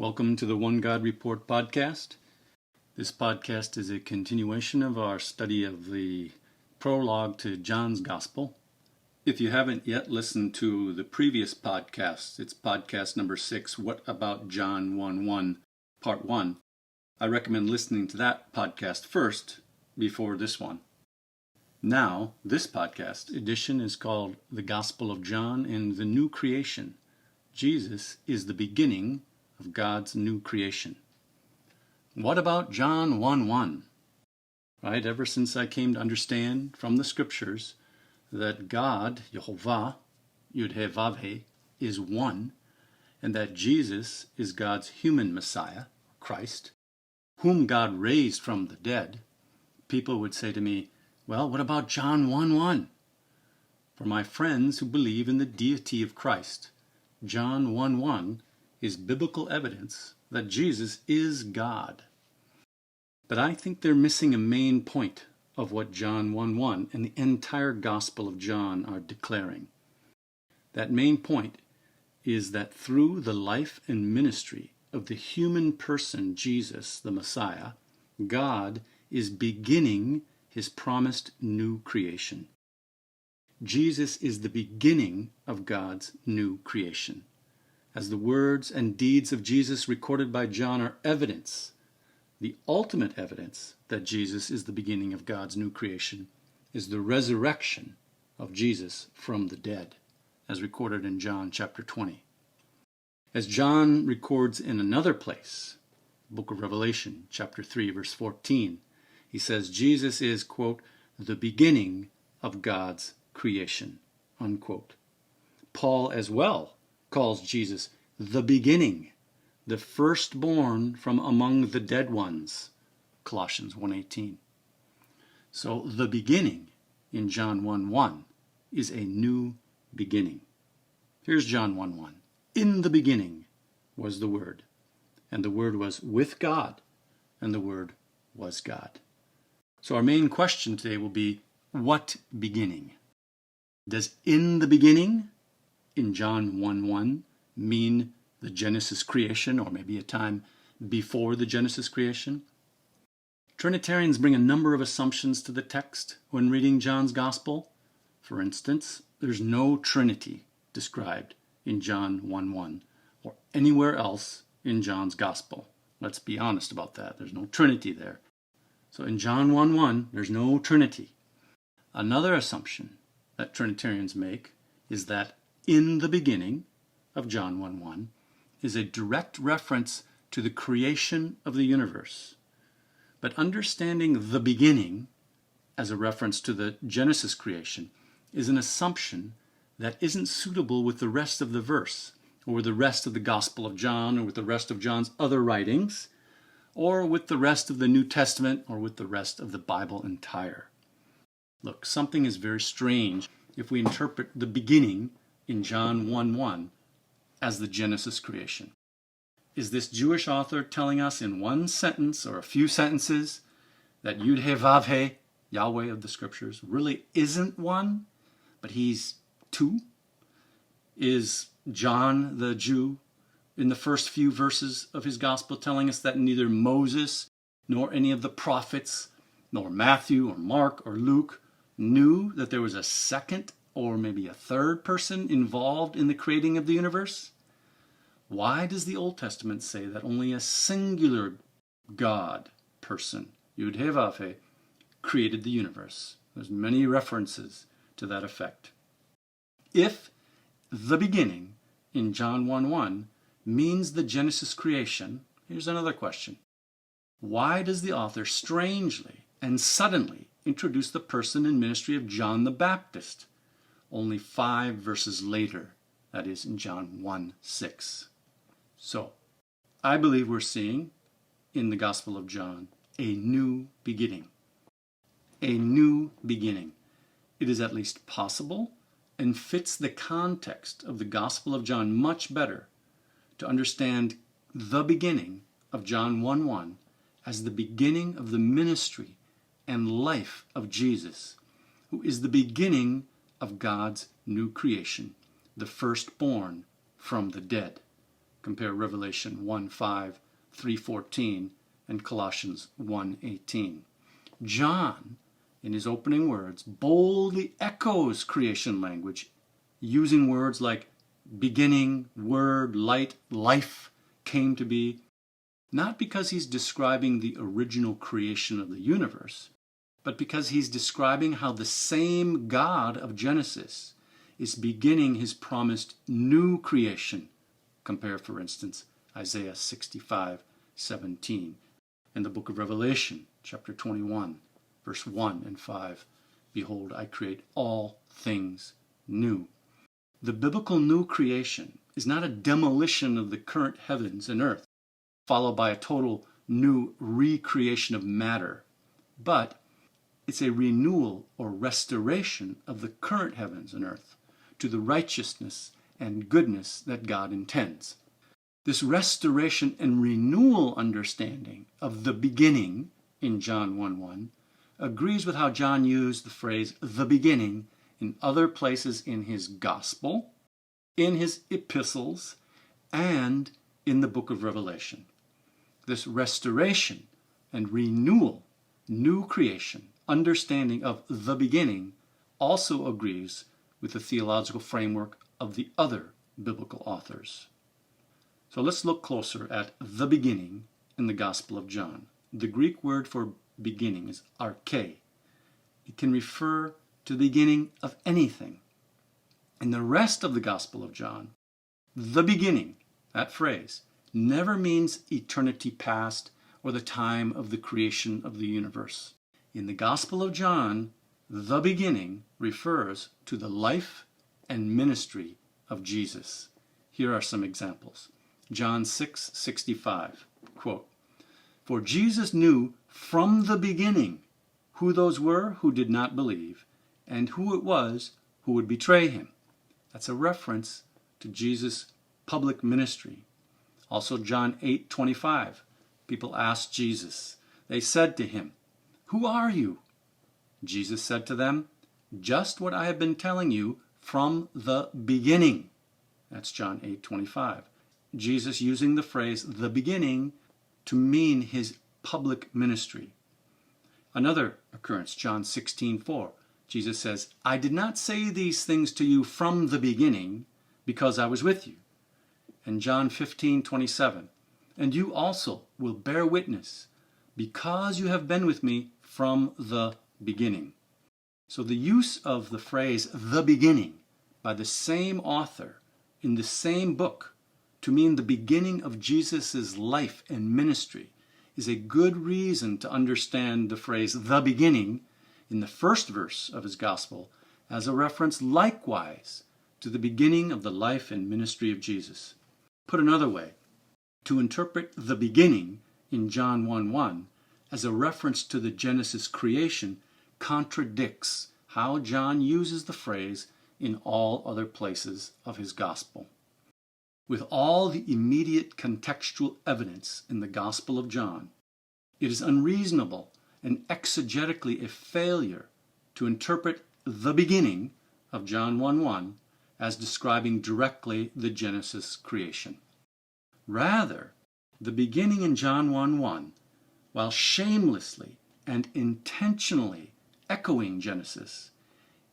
Welcome to the One God Report podcast. This podcast is a continuation of our study of the prologue to John's Gospel. If you haven't yet listened to the previous podcast, it's podcast number 6, What About John 1:1, Part 1. I recommend listening to that podcast first before this one. Now, this podcast edition is called The Gospel of John and the New Creation. Jesus is the beginning of God's new creation. What about John 1:1? Right, ever since I came to understand from the scriptures that God, Yehovah, Yud-He-Vav-He, is one, and that Jesus is God's human Messiah, Christ, whom God raised from the dead, people would say to me, well, what about John 1:1? For my friends who believe in the deity of Christ, John 1:1 is biblical evidence that Jesus is God. But I think they're missing a main point of what John 1:1 and the entire Gospel of John are declaring. That main point is that through the life and ministry of the human person Jesus, the Messiah, God is beginning his promised new creation. Jesus is the beginning of God's new creation. As the words and deeds of Jesus recorded by John are evidence, the ultimate evidence that Jesus is the beginning of God's new creation is the resurrection of Jesus from the dead, as recorded in John chapter 20. As John records in another place, the book of Revelation, chapter 3, verse 14, he says Jesus is, quote, the beginning of God's creation, unquote. Paul as well calls Jesus the beginning, the firstborn from among the dead ones, Colossians 1:18. So the beginning in John 1:1 is a new beginning. Here's John 1:1. In the beginning was the Word, and the Word was with God, and the Word was God. So our main question today will be, what beginning? Does in the beginning in John 1:1 mean the Genesis creation, or maybe a time before the Genesis creation? Trinitarians bring a number of assumptions to the text when reading John's Gospel. For instance, there's no Trinity described in John 1:1 or anywhere else in John's Gospel. Let's be honest about that. There's no Trinity there. So in John 1:1, there's no Trinity. Another assumption that Trinitarians make is that in the beginning of John 1:1 is a direct reference to the creation of the universe. But understanding the beginning as a reference to the Genesis creation is an assumption that isn't suitable with the rest of the verse, or with the rest of the Gospel of John, or with the rest of John's other writings, or with the rest of the New Testament, or with the rest of the Bible entire. Look, something is very strange if we interpret the beginning in John 1:1 as the Genesis creation. Is this Jewish author telling us in one sentence or a few sentences that Yud-He-Vav-He, Yahweh of the Scriptures, really isn't one, but he's two? Is John the Jew in the first few verses of his gospel telling us that neither Moses nor any of the prophets, nor Matthew or Mark or Luke knew that there was a second or maybe a third person involved in the creating of the universe? Why does the Old Testament say that only a singular God person, Yud-He-Vav-He, created the universe? There's many references to that effect. If the beginning in John 1:1 means the Genesis creation, here's another question. Why does the author strangely and suddenly introduce the person and ministry of John the Baptist only 5 verses later, that is in John 1:6? So, I believe we're seeing in the Gospel of John a new beginning. A new beginning. It is at least possible and fits the context of the Gospel of John much better to understand the beginning of John 1:1 as the beginning of the ministry and life of Jesus, who is the beginning of God's new creation, the firstborn from the dead. Compare Revelation 1:5, 3:14, and Colossians 1:18. John, in his opening words, boldly echoes creation language, using words like beginning, word, light, life came to be, not because he's describing the original creation of the universe, but because he's describing how the same God of Genesis is beginning his promised new creation. Compare, for instance, Isaiah 65:17 and the book of Revelation, chapter 21, verse 1 and 5. Behold, I create all things new. The biblical new creation is not a demolition of the current heavens and earth, followed by a total new recreation of matter, but it's a renewal or restoration of the current heavens and earth to the righteousness and goodness that God intends. This restoration and renewal understanding of the beginning in John 1:1 agrees with how John used the phrase the beginning in other places in his gospel, in his epistles, and in the book of Revelation. This restoration and renewal, new creation, understanding of the beginning also agrees with the theological framework of the other biblical authors. So let's look closer at the beginning in the Gospel of John. The Greek word for beginning is arche. It can refer to the beginning of anything. In the rest of the Gospel of John, the beginning, that phrase, never means eternity past or the time of the creation of the universe. In the Gospel of John, the beginning refers to the life and ministry of Jesus. Here are some examples. John 6:65, quote, "For Jesus knew from the beginning who those were who did not believe, and who it was who would betray him." That's a reference to Jesus' public ministry. Also John 8:25, people asked Jesus. They said to him, "Who are you?" Jesus said to them, "Just what I have been telling you from the beginning." That's John 8:25. Jesus using the phrase the beginning to mean his public ministry. Another occurrence, John 16:4. Jesus says, "I did not say these things to you from the beginning because I was with you." And John 15:27. "And you also will bear witness because you have been with me from the beginning." So the use of the phrase the beginning by the same author in the same book to mean the beginning of Jesus' life and ministry is a good reason to understand the phrase the beginning in the first verse of his gospel as a reference likewise to the beginning of the life and ministry of Jesus. Put another way, to interpret the beginning in John 1:1 as a reference to the Genesis creation contradicts how John uses the phrase in all other places of his gospel. With all the immediate contextual evidence in the Gospel of John, it is unreasonable and exegetically a failure to interpret the beginning of John 1:1 as describing directly the Genesis creation. Rather, the beginning in John 1:1, while shamelessly and intentionally echoing Genesis,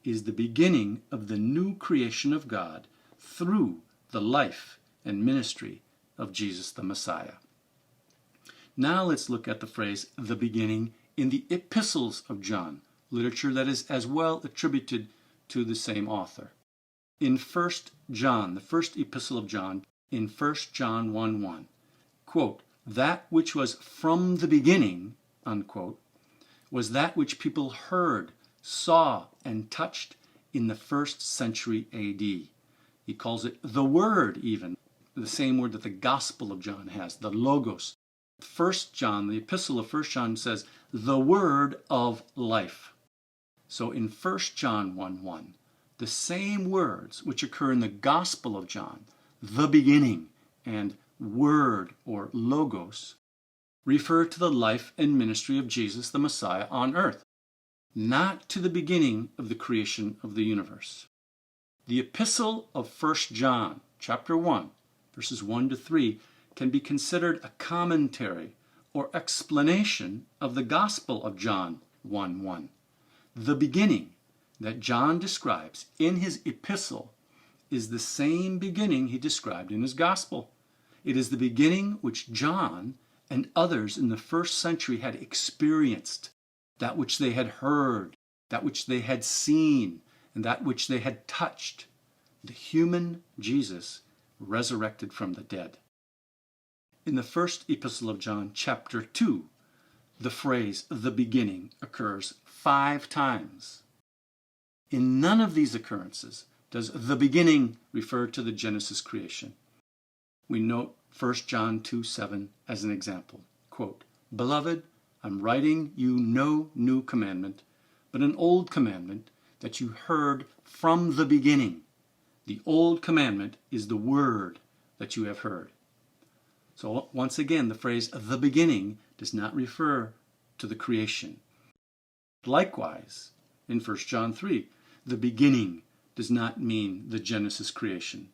is the beginning of the new creation of God through the life and ministry of Jesus the Messiah. Now let's look at the phrase the beginning in the epistles of John, literature that is as well attributed to the same author. In 1 John, the first epistle of John, in 1 John 1:1, quote, "That which was from the beginning," unquote, was that which people heard, saw, and touched in the 1st century AD. He calls it the Word even, the same word that the Gospel of John has, the Logos. 1 John, the epistle of 1 John says, the Word of life. So in 1 John 1:1, the same words which occur in the Gospel of John, the beginning and Word or Logos, refer to the life and ministry of Jesus the Messiah on earth, not to the beginning of the creation of the universe. The epistle of 1 John, chapter 1, verses 1 to 3, can be considered a commentary or explanation of the Gospel of John 1:1. The beginning that John describes in his epistle is the same beginning he described in his Gospel. It is the beginning which John and others in the first century had experienced, that which they had heard, that which they had seen, and that which they had touched, the human Jesus resurrected from the dead. In the first epistle of John, chapter 2, the phrase "the beginning" occurs 5 times. In none of these occurrences does "the beginning" refer to the Genesis creation. We note 1 John 2:7 as an example. Quote, "Beloved, I'm writing you no new commandment, but an old commandment that you heard from the beginning. The old commandment is the word that you have heard." So once again, the phrase "the beginning" does not refer to the creation. Likewise, in 1 John 3, the beginning does not mean the Genesis creation.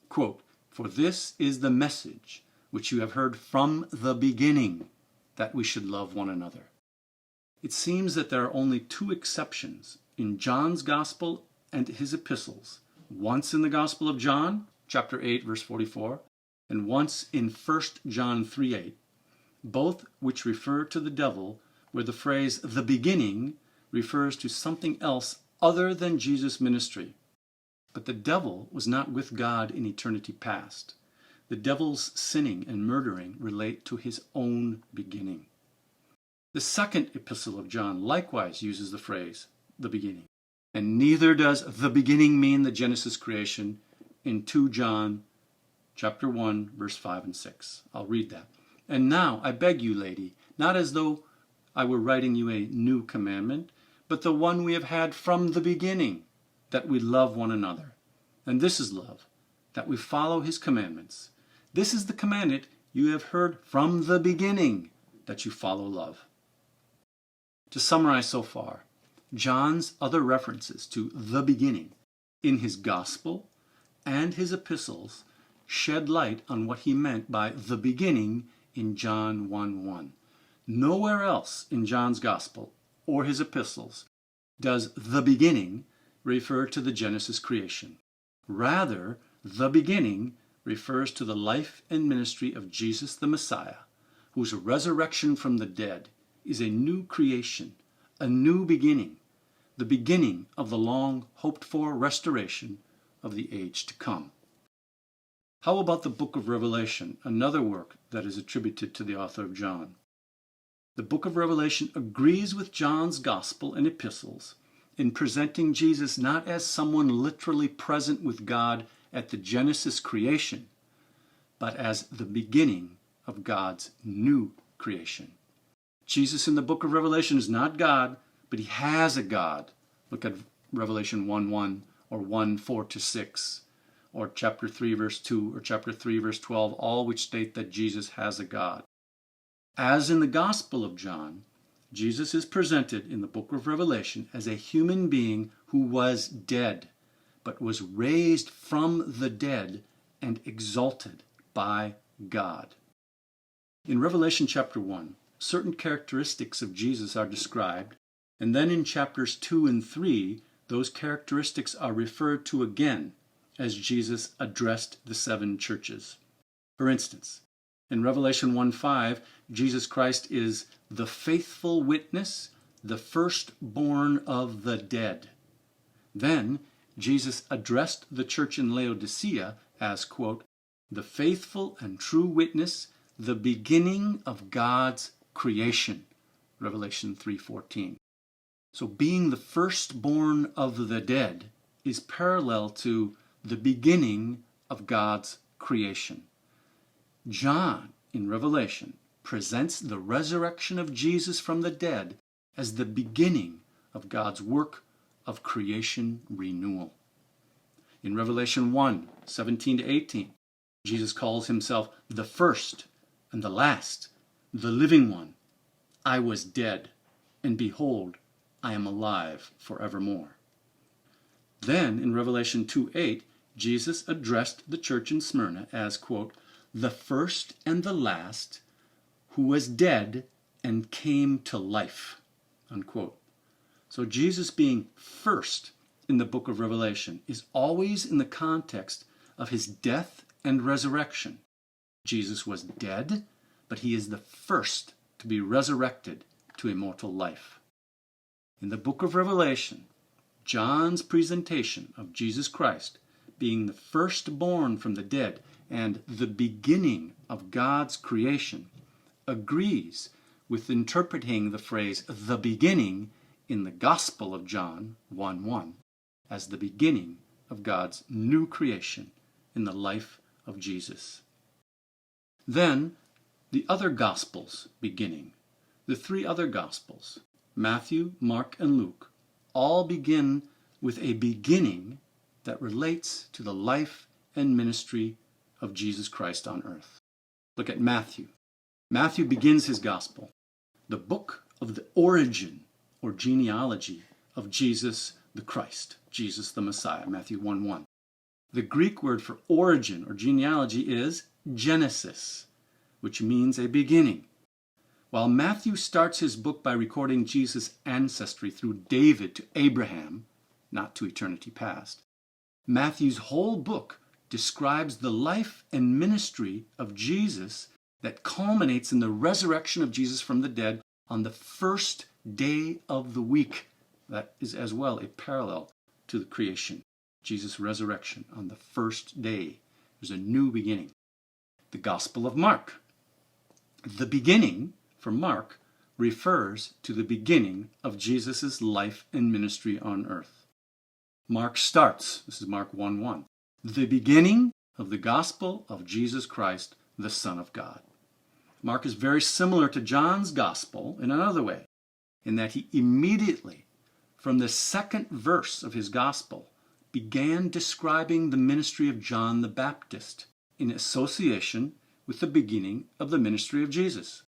Quote, "For this is the message which you have heard from the beginning, that we should love one another." It seems that there are only 2 exceptions in John's Gospel and his epistles, once in the Gospel of John, chapter 8, verse 44, and once in 1 John 3:8, both which refer to the devil, where the phrase "the beginning" refers to something else other than Jesus' ministry. But the devil was not with God in eternity past. The devil's sinning and murdering relate to his own beginning. The second epistle of John likewise uses the phrase "the beginning," and neither does "the beginning" mean the Genesis creation in 2 John chapter 1, verse 5 and 6. I'll read that. "And now I beg you, lady, not as though I were writing you a new commandment, but the one we have had from the beginning, that we love one another. And this is love, that we follow his commandments. This is the commandment you have heard from the beginning, that you follow love." To summarize so far, John's other references to the beginning in his gospel and his epistles shed light on what he meant by the beginning in John 1:1. Nowhere else in John's gospel or his epistles does the beginning refer to the Genesis creation. Rather, the beginning refers to the life and ministry of Jesus the Messiah, whose resurrection from the dead is a new creation, a new beginning, the beginning of the long hoped-for restoration of the age to come. How about the book of Revelation, another work that is attributed to the author of John? The book of Revelation agrees with John's gospel and epistles in presenting Jesus not as someone literally present with God at the Genesis creation, but as the beginning of God's new creation. Jesus in the book of Revelation is not God, but he has a God. Look at Revelation 1:1 or 1:4-6, or chapter 3 verse 2 or chapter 3 verse 12, all which state that Jesus has a God. As in the Gospel of John, Jesus is presented in the book of Revelation as a human being who was dead, but was raised from the dead and exalted by God. In Revelation chapter 1, certain characteristics of Jesus are described, and then in chapters 2 and 3, those characteristics are referred to again as Jesus addressed the 7 churches. For instance, in Revelation 1:5, Jesus Christ is the faithful witness, the firstborn of the dead. Then Jesus addressed the church in Laodicea as, quote, "the faithful and true witness, the beginning of God's creation," Revelation 3:14. So being the firstborn of the dead is parallel to the beginning of God's creation. John, in Revelation, presents the resurrection of Jesus from the dead as the beginning of God's work of creation renewal. In Revelation 1:17-18, Jesus calls himself the first and the last, the living one. "I was dead, and behold, I am alive forevermore." Then in Revelation 2:8, Jesus addressed the church in Smyrna as, quote, the first and the last who was dead and came to life, unquote. So Jesus being first in the book of Revelation is always in the context of his death and resurrection. Jesus was dead, but he is the first to be resurrected to immortal life. In the book of Revelation, John's presentation of Jesus Christ being the firstborn from the dead and the beginning of God's creation agrees with interpreting the phrase the beginning in the Gospel of John 1:1 as the beginning of God's new creation in the life of Jesus. Then the other Gospels beginning, the three other Gospels, Matthew, Mark, and Luke, all begin with a beginning that relates to the life and ministry of Jesus Christ on earth. Look at Matthew. Matthew begins his Gospel, the book of the origin or genealogy of Jesus the Christ, Jesus the Messiah, Matthew 1:1. The Greek word for origin or genealogy is Genesis, which means a beginning. While Matthew starts his book by recording Jesus' ancestry through David to Abraham, not to eternity past, Matthew's whole book describes the life and ministry of Jesus that culminates in the resurrection of Jesus from the dead on the first day of the week. That is as well a parallel to the creation. Jesus' resurrection on the first day. There's a new beginning. The Gospel of Mark. The beginning, for Mark, refers to the beginning of Jesus' life and ministry on earth. Mark starts, this is Mark 1:1, the beginning of the gospel of Jesus Christ, the Son of God. Mark is very similar to John's gospel in another way, in that he immediately, from the second verse of his gospel, began describing the ministry of John the Baptist in association with the beginning of the ministry of Jesus.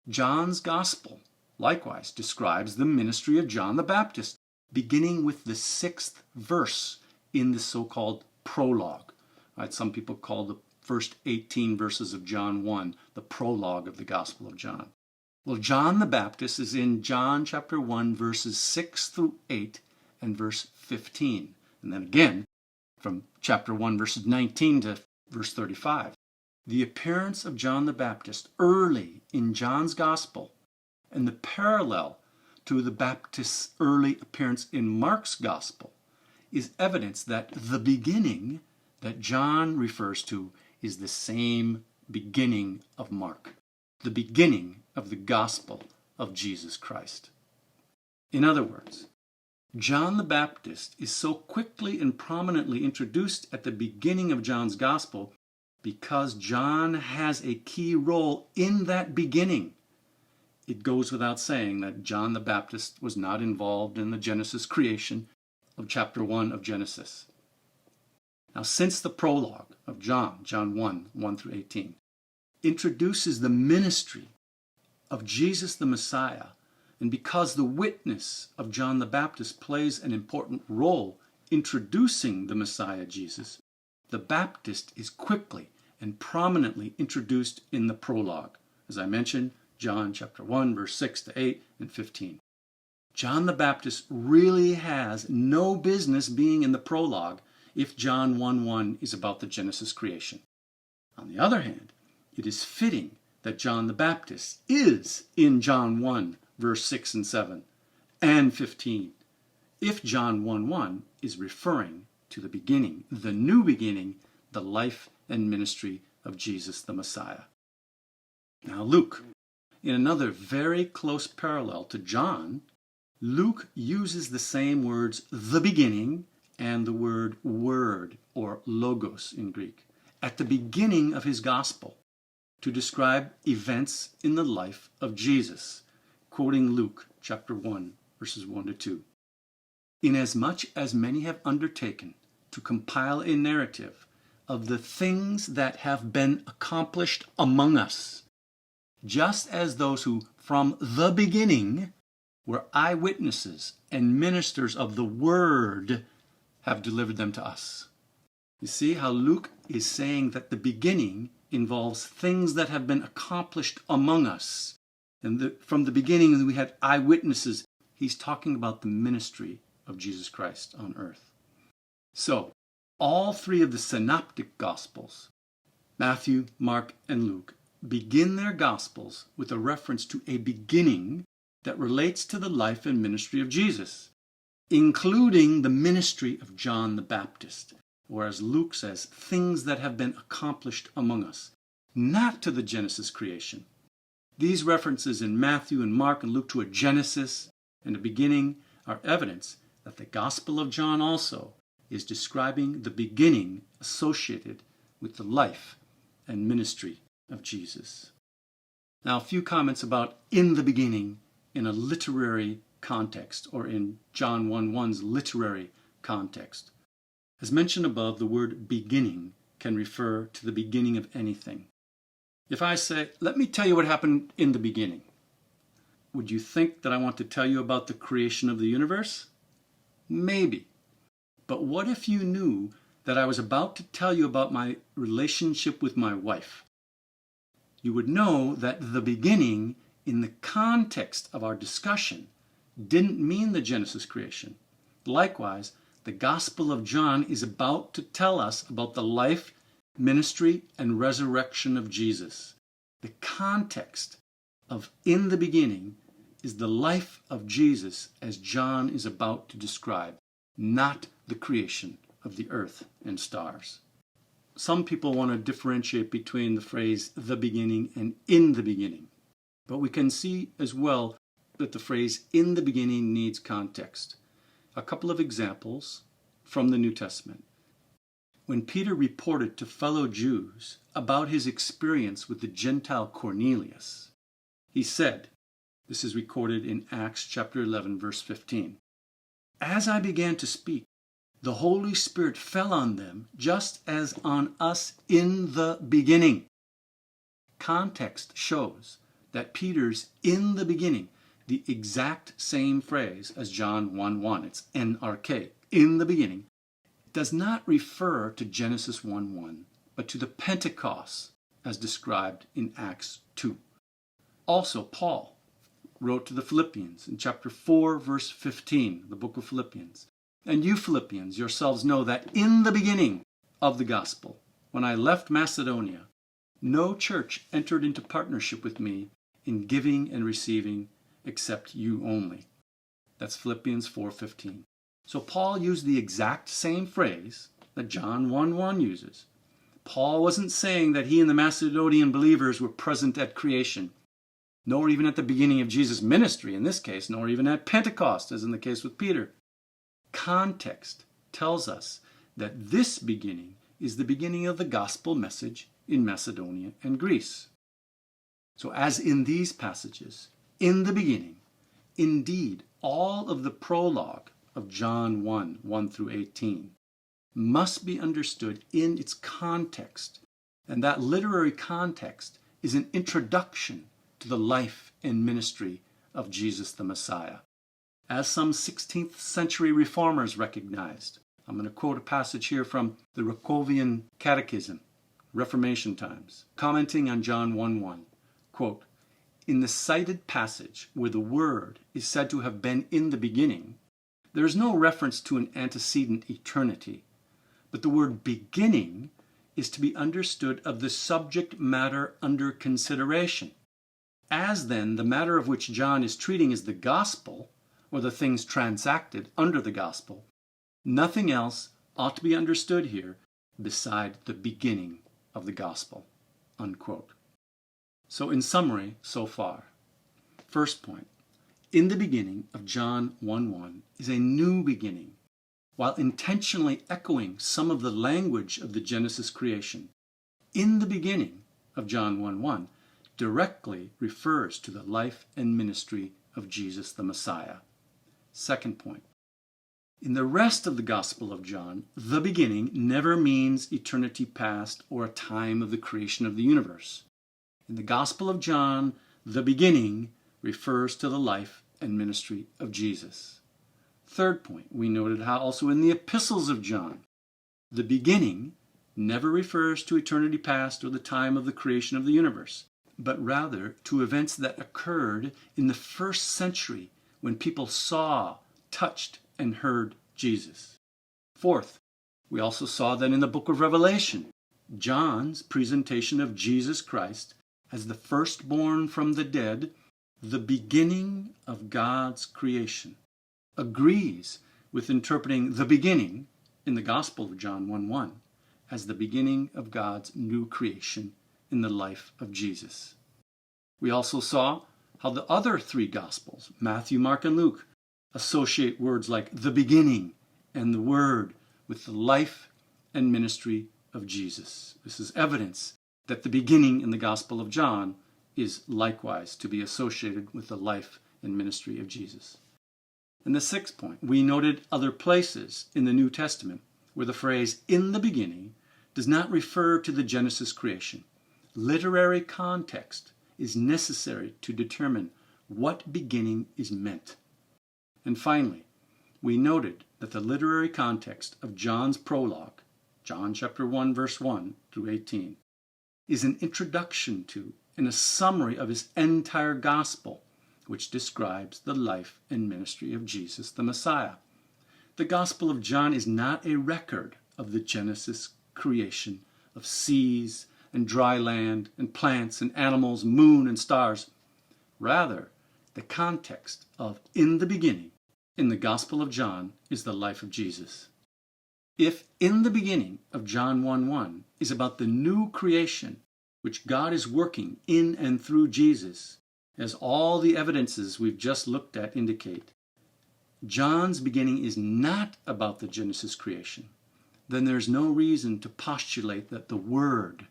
John's gospel likewise describes the ministry of John the Baptist, beginning with the 6th verse in the so-called prologue. Right? Some people call the first 18 verses of John 1 the prologue of the Gospel of John. Well, John the Baptist is in John chapter 1, verses 6 through 8 and verse 15. And then again, from chapter 1, verses 19 to verse 35. The appearance of John the Baptist early in John's Gospel and the parallel to the Baptist's early appearance in Mark's Gospel is evidence that the beginning that John refers to is the same beginning of Mark, the beginning of the Gospel of Jesus Christ. In other words, John the Baptist is so quickly and prominently introduced at the beginning of John's Gospel because John has a key role in that beginning. It goes without saying that John the Baptist was not involved in the Genesis creation of chapter 1 of Genesis. Now, since the prologue of John 1 through 18, introduces the ministry of Jesus the Messiah, and because the witness of John the Baptist plays an important role introducing the Messiah Jesus, the Baptist is quickly and prominently introduced in the prologue. As I mentioned, John chapter 1, verse 6 to 8 and 15. John the Baptist really has no business being in the prologue if John 1:1 is about the Genesis creation. On the other hand, it is fitting that John the Baptist is in John 1, verse 6 and 7 and 15, if John 1:1 is referring to the beginning, the new beginning, the life and ministry of Jesus the Messiah. Now Luke, in another very close parallel to John, Luke uses the same words, the beginning, and the word or logos in Greek, at the beginning of his gospel to describe events in the life of Jesus, quoting Luke chapter 1, verses 1 to 2. Inasmuch as many have undertaken to compile a narrative of the things that have been accomplished among us, just as those who from the beginning were eyewitnesses and ministers of the word have delivered them to us. You see how Luke is saying that the beginning involves things that have been accomplished among us. And from the beginning, we had eyewitnesses. He's talking about the ministry of Jesus Christ on earth. So, all three of the synoptic gospels, Matthew, Mark, and Luke, begin their gospels with a reference to a beginning that relates to the life and ministry of Jesus, including the ministry of John the Baptist, whereas Luke says things that have been accomplished among us, not to the Genesis creation. These references in Matthew and Mark and Luke to a Genesis and a beginning are evidence that the Gospel of John also is describing the beginning associated with the life and ministry of Jesus. Now, a few comments about in the beginning in a literary context, or in John 1:1's literary context. As mentioned above, the word beginning can refer to the beginning of anything. If I say, let me tell you what happened in the beginning, would you think that I want to tell you about the creation of the universe? Maybe. But what if you knew that I was about to tell you about my relationship with my wife? You would know that the beginning, in the context of our discussion, didn't mean the Genesis creation. Likewise, the Gospel of John is about to tell us about the life, ministry, and resurrection of Jesus. The context of in the beginning is the life of Jesus as John is about to describe, not the creation of the earth and stars. Some people want to differentiate between the phrase the beginning and in the beginning. But we can see as well that the phrase in the beginning needs context. A couple of examples from the New Testament. When Peter reported to fellow Jews about his experience with the Gentile Cornelius, he said, this is recorded in Acts chapter 11, verse 15, "As I began to speak, the Holy Spirit fell on them just as on us in the beginning." Context shows that Peter's in the beginning, the exact same phrase as John 1:1, it's NRK, in the beginning, does not refer to Genesis 1:1, but to the Pentecost as described in Acts 2. Also, Paul wrote to the Philippians in chapter 4, verse 15, the book of Philippians. "And you Philippians yourselves know that in the beginning of the gospel, when I left Macedonia, no church entered into partnership with me in giving and receiving except you only." That's Philippians 4:15. So Paul used the exact same phrase that John 1:1 uses. Paul wasn't saying that he and the Macedonian believers were present at creation, nor even at the beginning of Jesus' ministry in this case, nor even at Pentecost, as in the case with Peter. Context tells us that this beginning is the beginning of the gospel message in Macedonia and Greece. So as in these passages, in the beginning, indeed, all of the prologue of John 1 through 18, must be understood in its context. And that literary context is an introduction to the life and ministry of Jesus the Messiah. As some 16th century reformers recognized, I'm going to quote a passage here from the Rakovian Catechism, Reformation times, commenting on John 1:1, quote, "In the cited passage where the Word is said to have been in the beginning, there is no reference to an antecedent eternity, but the word beginning is to be understood of the subject matter under consideration. As then the matter of which John is treating is the gospel, or the things transacted under the gospel, nothing else ought to be understood here beside the beginning of the gospel." Unquote. So in summary so far, first point, in the beginning of John 1:1 is a new beginning, while intentionally echoing some of the language of the Genesis creation. In the beginning of John 1:1 directly refers to the life and ministry of Jesus the Messiah. Second point, in the rest of the Gospel of John, the beginning never means eternity past or a time of the creation of the universe. In the Gospel of John, the beginning refers to the life and ministry of Jesus. Third point, we noted how also in the epistles of John, The beginning never refers to eternity past or the time of the creation of the universe, but rather to events that occurred in the first century when people saw, touched, and heard Jesus. Fourth, we also saw that in the book of Revelation, John's presentation of Jesus Christ as the firstborn from the dead, the beginning of God's creation, agrees with interpreting the beginning in the Gospel of John 1:1 as the beginning of God's new creation in the life of Jesus. We also saw how the other three Gospels, Matthew, Mark, and Luke, associate words like the beginning and the Word with the life and ministry of Jesus. This is evidence that the beginning in the Gospel of John is likewise to be associated with the life and ministry of Jesus. And the sixth point, we noted other places in the New Testament where the phrase "in the beginning" does not refer to the Genesis creation. Literary context is necessary to determine what beginning is meant. And finally, we noted that the literary context of John's prologue, John chapter 1, verse 1 through 18, is an introduction to and a summary of his entire gospel, which describes the life and ministry of Jesus the Messiah. The Gospel of John is not a record of the Genesis creation of seas and dry land and plants and animals, moon and stars. Rather, the context of "in the beginning" in the Gospel of John is the life of Jesus. If "in the beginning" of John 1:1 is about the new creation which God is working in and through Jesus, as all the evidences we've just looked at indicate, John's beginning is not about the Genesis creation, then there's no reason to postulate that the Word,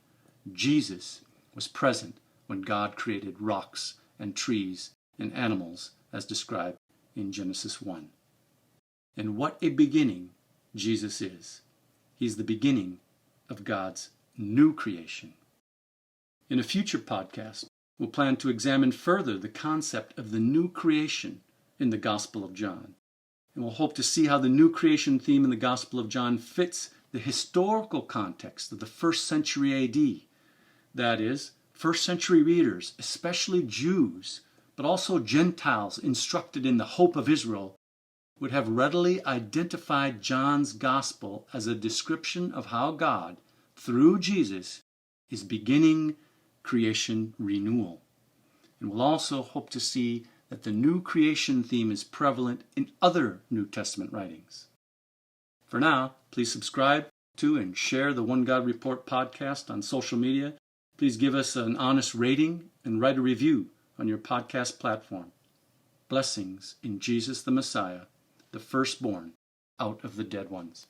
Jesus, was present when God created rocks and trees and animals as described in Genesis 1. And what a beginning Jesus is. He's the beginning of God's new creation. In a future podcast, we'll plan to examine further the concept of the new creation in the Gospel of John. And we'll hope to see how the new creation theme in the Gospel of John fits the historical context of the first century AD. That is, first century readers, especially Jews, but also Gentiles instructed in the hope of Israel, would have readily identified John's Gospel as a description of how God, through Jesus, is beginning creation renewal. And we'll also hope to see that the new creation theme is prevalent in other New Testament writings. For now, please subscribe to and share the One God Report podcast on social media. Please give us an honest rating and write a review on your podcast platform. Blessings in Jesus the Messiah, the firstborn out of the dead ones.